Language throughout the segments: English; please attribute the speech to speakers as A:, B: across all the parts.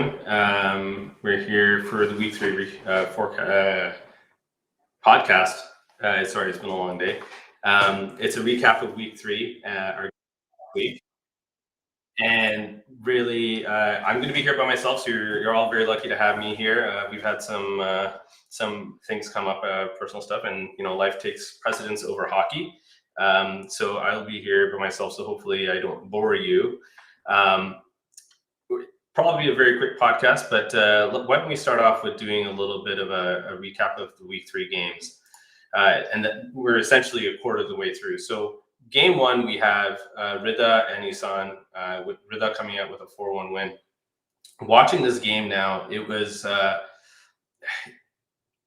A: everyone. We're here for the week three podcast. Sorry, it's been a long day. It's a recap of week three, our week. And really, I'm going to be here by myself, so you're all very lucky to have me here. We've had some things come up, personal stuff, and life takes precedence over hockey. So I'll be here by myself. So hopefully, I don't bore you. Probably a very quick podcast, but why don't we start off with doing a little bit of a recap of the week three games, and we're essentially a quarter of the way through. So game one, we have Rida and Isan, with Rida coming out with a 4-1 win. Watching this game now, it was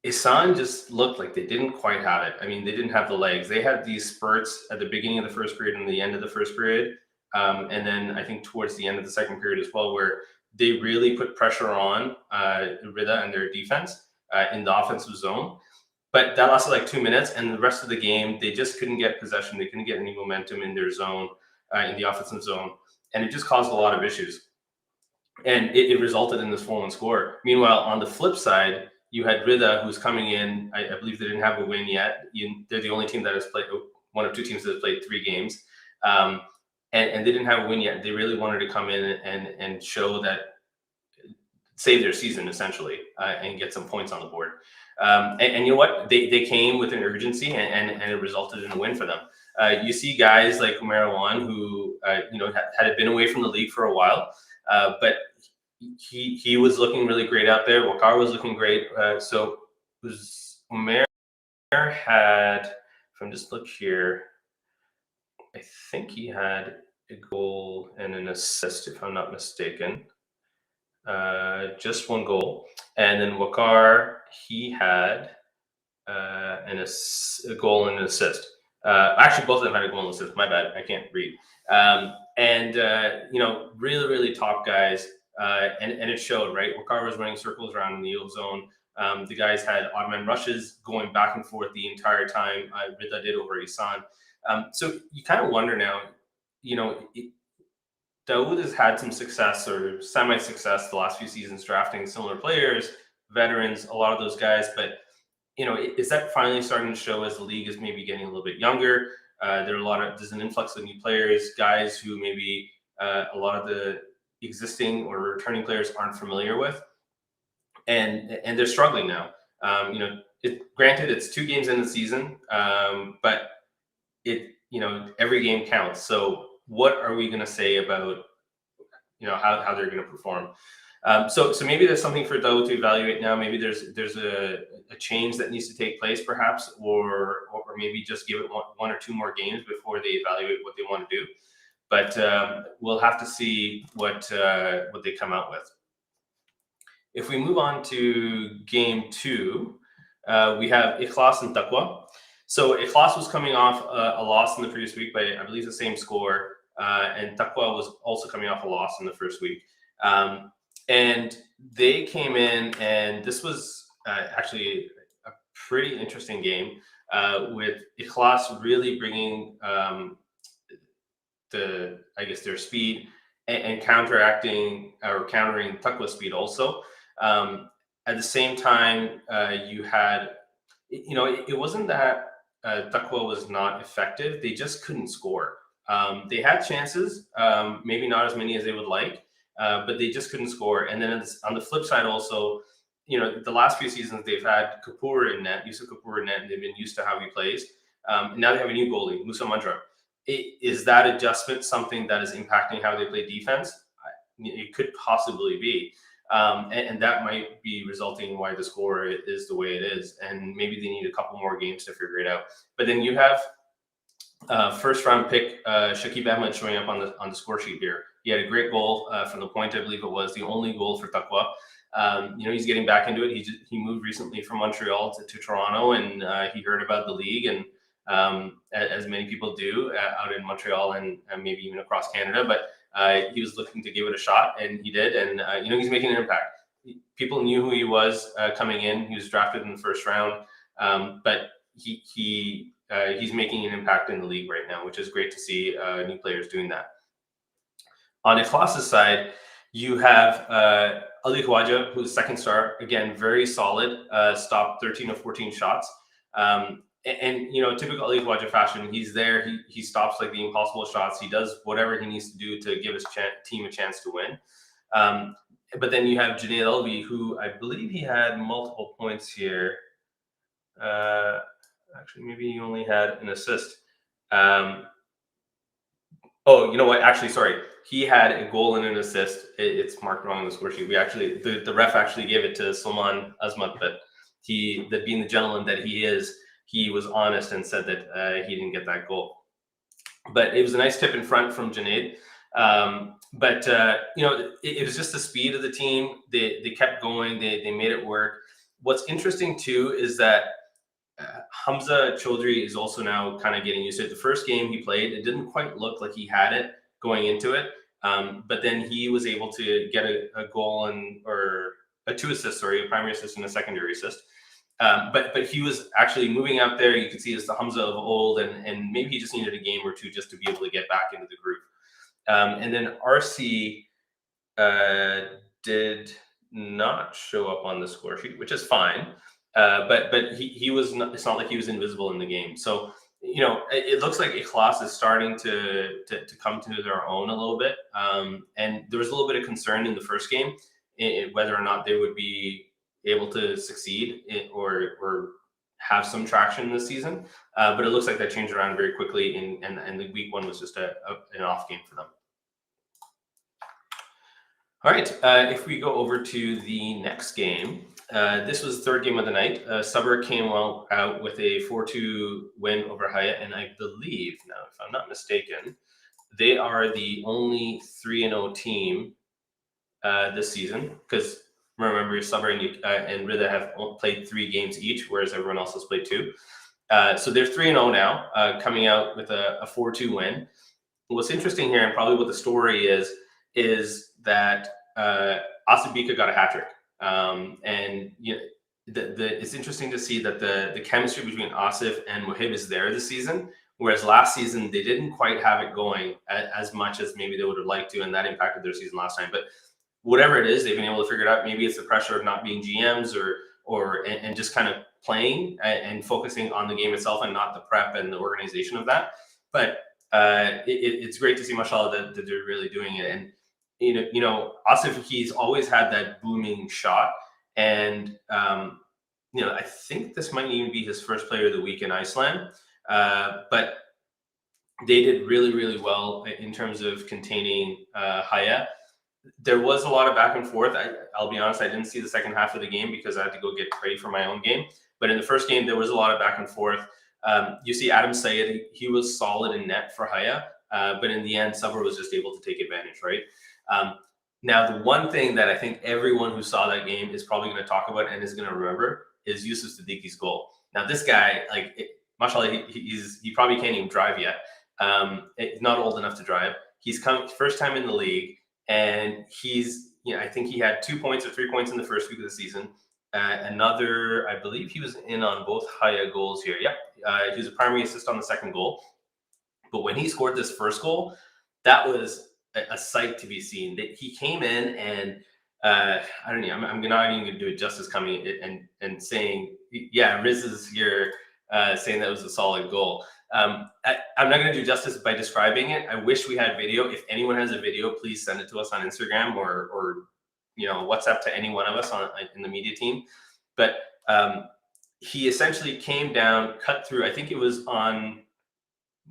A: Isan just looked like they didn't quite have it. I mean, they didn't have the legs. They had these spurts at the beginning of the first period and the end of the first period. And then I think towards the end of the second period as well, where they really put pressure on Rida and their defense in the offensive zone. But that lasted like 2 minutes, and the rest of the game, they just couldn't get possession. They couldn't get any momentum in their zone, in the offensive zone. And it just caused a lot of issues. And it resulted in this 4-1 score. Meanwhile, on the flip side, you had Rida, who's coming in. I believe they didn't have a win yet. They're the only team that has played, one of two teams that has played 3 games. And they didn't have a win yet. They really wanted to come in and show that, save their season essentially, and get some points on the board. And you know what? They came with an urgency, and it resulted in a win for them. You see guys like Marijuana, who had been away from the league for a while, but he was looking really great out there. Waqar was looking great. So it was Omer had, if I'm just look here, I think he had a goal and an assist, if I'm not mistaken. Just 1 goal. And then Waqar, he had a goal and an assist. Actually, both of them had a goal and assist. My bad. I can't read. Really, really top guys. And it showed, right? Waqar was running circles around in the yield zone. The guys had odd man rushes going back and forth the entire time. Rida did over Isan. So you kind of wonder now, Daoud has had some success or semi-success the last few seasons drafting similar players, veterans, a lot of those guys. But, is that finally starting to show as the league is maybe getting a little bit younger? There's an influx of new players, guys who maybe a lot of the existing or returning players aren't familiar with. And they're struggling now. Granted, it's 2 games in the season, but every game counts. So what are we going to say about how they're going to perform? So maybe there's something for Daoud to evaluate now. Maybe there's a change that needs to take place, perhaps, or maybe just give it one or 2 more games before they evaluate what they want to do. But we'll have to see what they come out with. If we move on to game 2, we have Ikhlas and Taqwa. So Ikhlas was coming off a loss in the previous week by, I believe, the same score. And Taqwa was also coming off a loss in the first week. And they came in, and this was actually a pretty interesting game, with Ikhlas really bringing their speed and countering Taqwa's speed also. At the same time, you had, it wasn't that Taqwa was not effective. They just couldn't score. They had chances, maybe not as many as they would like, but they just couldn't score. And then on the flip side also, the last few seasons they've had Kapoor in net, Yusuf Kapoor in net, and they've been used to how he plays. And now they have a new goalie, Musa Mandra. Is that adjustment something that is impacting how they play defense? It could possibly be. And that might be resulting in why the score is the way it is. And maybe they need a couple more games to figure it out. But then you have first round pick Shakib Ahmed showing up on the score sheet here. He had a great goal from the point, I believe it was the only goal for Taqwa. He's getting back into it. He moved recently from Montreal to Toronto, and he heard about the league, and as many people do out in Montreal and maybe even across Canada. But he was looking to give it a shot, and he did. And he's making an impact. People knew who he was coming in. He was drafted in the first round, but he's making an impact in the league right now, which is great to see new players doing that. On Ikhlas's side, you have Ali Khwaja, who's second star, again, very solid, stopped 13 of 14 shots. Typical Ali Khwaja fashion, he's there, he stops like the impossible shots. He does whatever he needs to do to give his team a chance to win. But then you have Junaid Alvi, who I believe he had multiple points here. Actually, maybe he only had an assist. Oh, you know what? Actually, sorry. He had a goal and an assist. It's marked wrong on the score sheet. We actually, the ref actually gave it to Salman Azmat, but that being the gentleman that he is, he was honest and said that he didn't get that goal. But it was a nice tip in front from Junaid. It was just the speed of the team. They kept going. They made it work. What's interesting too is that Hamza Chaudhry is also now kind of getting used to it. The first game he played, it didn't quite look like he had it going into it. But then he was able to get a goal or a 2 assists, a primary assist and a secondary assist. But he was actually moving out there. You could see it's the Hamza of old, and maybe he just needed a game or two just to be able to get back into the groove. And then RC did not show up on the score sheet, which is fine. But he was not, it's not like he was invisible in the game. So, it looks like Ikhlas is starting to come to their own a little bit. And there was a little bit of concern in the first game whether or not they would be able to succeed or have some traction this season. But it looks like that changed around very quickly, and the week 1 was just an off game for them. All right, if we go over to the next game, this was the third game of the night. Sabr came out with a 4-2 win over Haya, and I believe, now if I'm not mistaken, they are the only 3-0 team this season, because remember, Sabr and Rida have played 3 games each, whereas everyone else has played 2. So they're 3-0 now, coming out with a 4-2 win. What's interesting here, and probably what the story is that Asif Bika got a hat trick. It's interesting to see that the chemistry between Asif and Muhib is there this season, whereas last season they didn't quite have it going as much as maybe they would have liked to, and that impacted their season last time. But whatever it is, they've been able to figure it out. Maybe it's the pressure of not being GMs and just kind of playing and focusing on the game itself and not the prep and the organization of that. But it's great to see, mashallah, that they're really doing it. And Asif, he's always had that booming shot, and I think this might even be his first Player of the Week in Iceland. But they did really, really well in terms of containing Haya. There was a lot of back and forth. I'll be honest, I didn't see the second half of the game because I had to go get ready for my own game. But in the first game, there was a lot of back and forth. You see Adam Sayed, he was solid in net for Haya, but in the end, Sabr was just able to take advantage, right? Now, the one thing that I think everyone who saw that game is probably going to talk about and is going to remember is Yusuf Siddiqui's goal. Now, this guy, mashallah, he probably can't even drive yet. He's not old enough to drive. He's come first time in the league, and I think he had 2 points or 3 points in the first week of the season. Another, I believe he was in on both Haya goals here. Yep, he was a primary assist on the second goal. But when he scored this first goal, that was a sight to be seen. That he came in and I don't know. I'm not even going to do it justice coming and saying, yeah, Riz is here saying that was a solid goal. I'm not going to do justice by describing it. I wish we had video. If anyone has a video, please send it to us on Instagram or WhatsApp to any one of us in the media team. But he essentially came down, cut through. I think it was on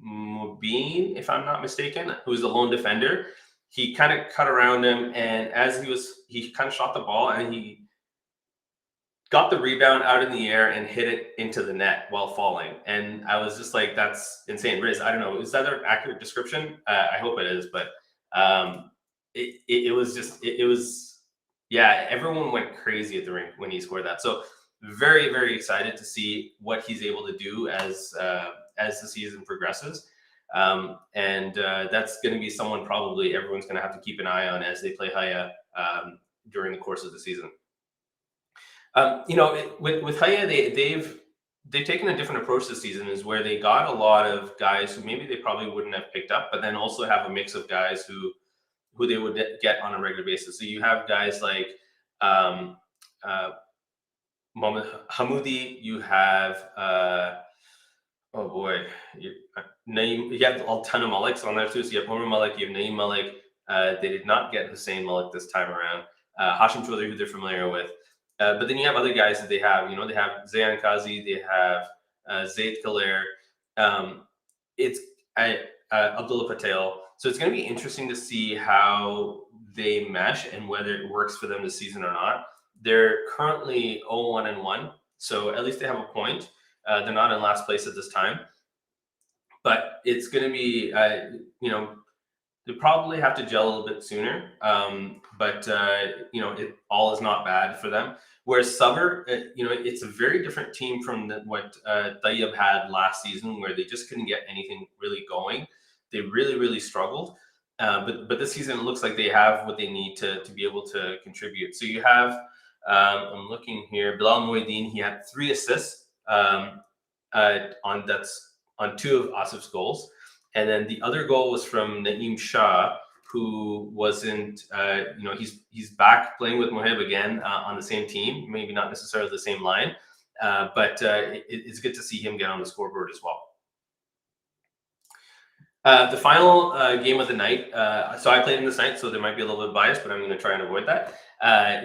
A: Mubin, if I'm not mistaken, who was the lone defender. He kind of cut around him, and as he kind of shot the ball, and he got the rebound out in the air and hit it into the net while falling. And I was just like, that's insane. Riz, I don't know, is that an accurate description? I hope it is, but it was yeah, everyone went crazy at the rink when he scored that. So very, very excited to see what he's able to do as the season progresses. That's going to be someone probably everyone's going to have to keep an eye on as they play Haya during the course of the season. With Haya, they've taken a different approach this season, is where they got a lot of guys who maybe they probably wouldn't have picked up, but then also have a mix of guys who they would get on a regular basis. So you have guys like uh, Mohamed Hamoudi, you have oh boy, Naeem. You have a ton of Maliks on there too. So you have Omar Malik, you have Naeem Malik. They did not get Hussein Malik this time around. Hashim Chaudhry, who they're familiar with. But then you have other guys that they have. You know, they have Zayan Kazi, they have Zaid Khaler. Um, it's Abdullah Patel. So it's going to be interesting to see how they mesh and whether it works for them this season or not. They're currently 0-1-1, so at least they have a point. They're not in last place at this time, but it's going to be, they probably have to gel a little bit sooner. But it all is not bad for them. Whereas Sutter, it's a very different team from what Tayyab had last season, where they just couldn't get anything really going. They really, really struggled. But this season, it looks like they have what they need to be able to contribute. So you have, I'm looking here, Bilal Mueddin, he had 3 assists on 2 of Asif's goals. And then the other goal was from Naeem Shah, who wasn't, he's back playing with Mohib again on the same team, maybe not necessarily the same line, but it's good to see him get on the scoreboard as well. The final game of the night, so I played in this night, so there might be a little bit biased, but I'm going to try and avoid that.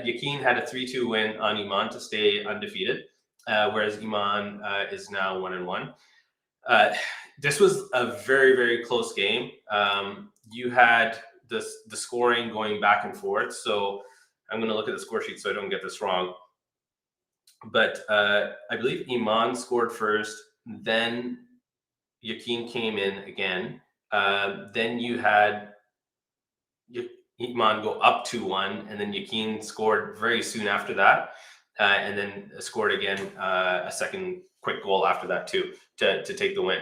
A: Yakin had a 3-2 win on Iman to stay undefeated, whereas Iman is now 1-1. This was a very, very close game. You had the scoring going back and forth. So I'm going to look at the score sheet so I don't get this wrong. But I believe Iman scored first, then Yakin came in again. Then you had Iman go up 2-1, and then Yakin scored very soon after that, and then scored again a second quick goal after that too to take the win.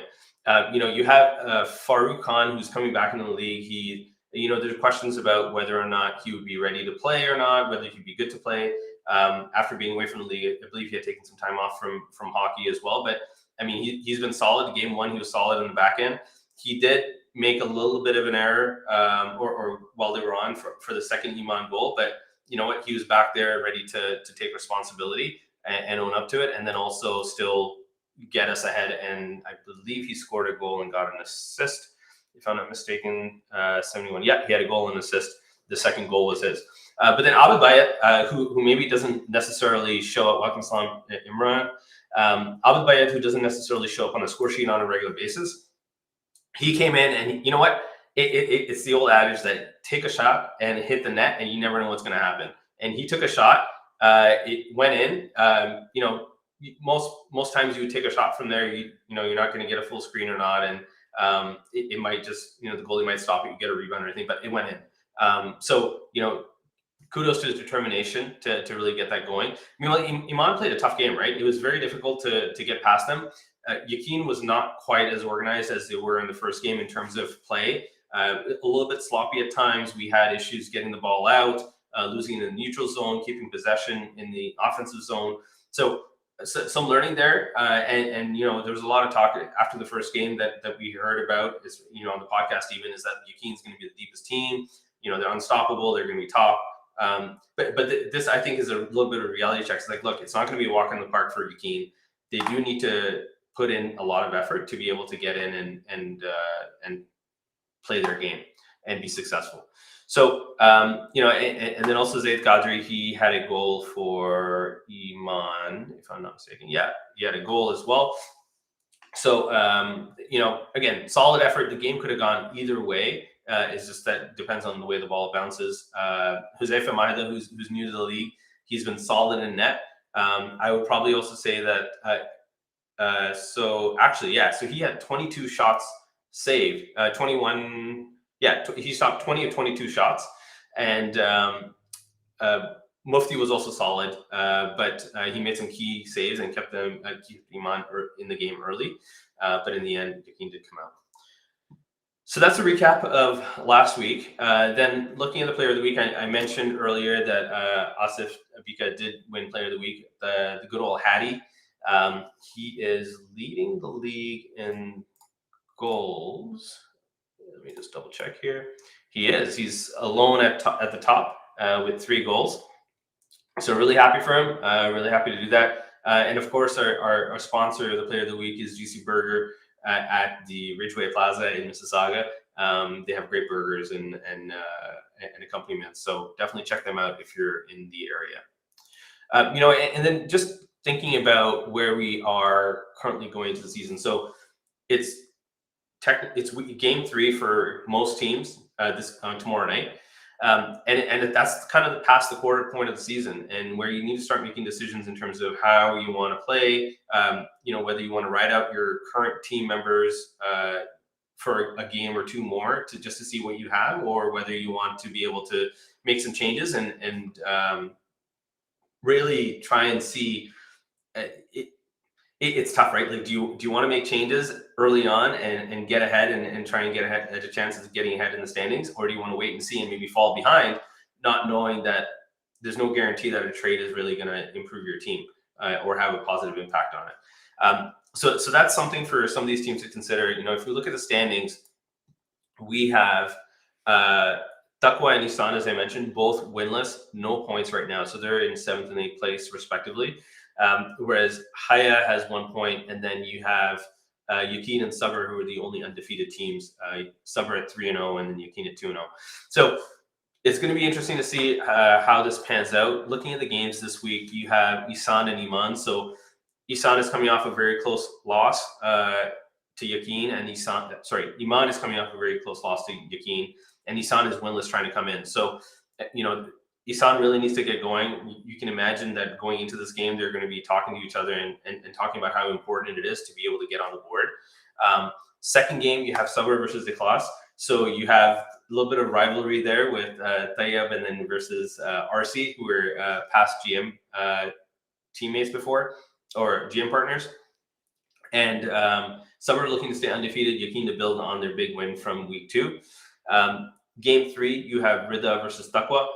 A: You have Farouk Khan, who's coming back into the league. There's questions about whether or not he would be ready to play or not, whether he'd be good to play. After being away from the league, I believe he had taken some time off from hockey as well. But I mean, he's been solid. Game 1, he was solid in the back end. He did make a little bit of an error, or while they were on for the second Iman goal. But you know what? He was back there ready to take responsibility and own up to it, and then also still get us ahead. And I believe he scored a goal and got an assist, if I'm not mistaken. 71. Yeah, he had a goal and assist. The second goal was his. But then Abid Bayat, who maybe doesn't necessarily show up, Welcome Salam Imran, Abid Bayat, who doesn't necessarily show up on the score sheet on a regular basis, he came in and you know what? It's the old adage that take a shot and hit the net, and you never know what's going to happen. And he took a shot. It went in. Most times you would take a shot from there. You're not going to get a full screen or not, and it might just the goalie might stop it. You get a rebound or anything, but it went in. So kudos to his determination to really get that going. Iman played a tough game, right? It was very difficult to get past them. Yakin was not quite as organized as they were in the first game in terms of play. A little bit sloppy at times. We had issues getting the ball out, losing in the neutral zone, keeping possession in the offensive zone. So some learning there. And there was a lot of talk after the first game that we heard about is, on the podcast even, is that Yakin's going to be the deepest team. They're unstoppable. They're going to be top. But this, I think, is a little bit of a reality check. It's like, look, it's not going to be a walk in the park for Yakin. They do need to put in a lot of effort to be able to get in and play their game and be successful. So, and then also Zaid Qadri, he had a goal for Iman, if I'm not mistaken. Yeah, he had a goal as well. So, again, solid effort. The game could have gone either way. It's just that depends on the way the ball bounces. Huzaifa Maida, who's new to the league, he's been solid in net. I would probably also say that. So he had 22 shots saved. 21. Yeah, he stopped 20 of 22 shots, and Mufti was also solid, but he made some key saves and kept Iman in the game early. But in the end, Yakin did come out. So that's a recap of last week. Then looking at the player of the week, I mentioned earlier that Asif Abika did win player of the week. The good old Hattie. He is leading the league in goals. Let me just double check here. He is. He's alone at the top with 3 goals. So really happy for him. Really happy to do that. And of course, our sponsor, the Player of the Week, is GC Burger at the Ridgeway Plaza in Mississauga. They have great burgers and accompaniments. So definitely check them out if you're in the area. And then just thinking about where we are currently going into the season. So it's it's game 3 for most teams this tomorrow night. And that's kind of past the quarter point of the season, and where you need to start making decisions in terms of how you want to play. Whether you want to ride out your current team members for a game or two more to see what you have, or whether you want to be able to make some changes and really try and see. It's tough, right? Like, do you want to make changes early on and get ahead and try and get ahead at a chance of getting ahead in the standings, or do you want to wait and see and maybe fall behind, not knowing that there's no guarantee that a trade is really going to improve your team or have a positive impact on it. So that's something for some of these teams to consider. If we look at the standings, we have Takwa and Isan, as I mentioned, both winless, no points right now, so they're in 7th and 8th place respectively. Whereas Haya has 1 point, and then you have Yakin and Sabr, who are the only undefeated teams. Sabr at 3-0, and then Yakin at 2-0. So it's going to be interesting to see how this pans out. Looking at the games this week, you have Isan and Iman. So Isan is coming off a very close loss to Yakin, and Iman is coming off a very close loss to Yakin, and Isan is winless trying to come in. So, Isan really needs to get going. You can imagine that going into this game, they're going to be talking to each other and talking about how important it is to be able to get on the board. Second game, you have Sabr versus the class. So you have a little bit of rivalry there with Tayyab and then versus RC, who were past GM teammates before, or GM partners. And Sabr looking to stay undefeated, Yakin to build on their big win from week 2. Game 3, you have Rida versus Takwa.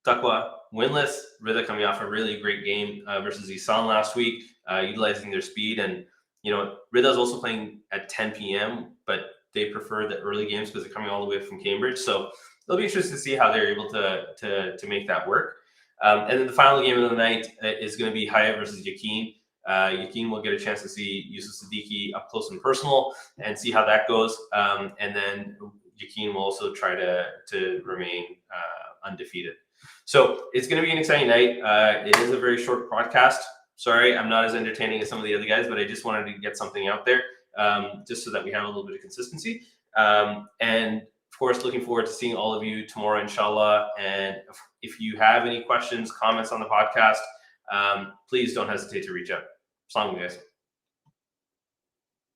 A: Takwa winless, Rida coming off a really great game versus Isan last week, utilizing their speed. And, Rida's also playing at 10 p.m., but they prefer the early games because they're coming all the way from Cambridge. So it'll be interesting to see how they're able to make that work. And then the final game of the night is going to be Haya versus Yakin. Yakin will get a chance to see Yusuf Siddiqui up close and personal and see how that goes. And then Yakin will also try to remain undefeated. So it's going to be an exciting night. It is a very short podcast. Sorry, I'm not as entertaining as some of the other guys, but I just wanted to get something out there just so that we have a little bit of consistency. And of course, looking forward to seeing all of you tomorrow, inshallah. And if you have any questions, comments on the podcast, please don't hesitate to reach out. Assalamu alaikum, guys.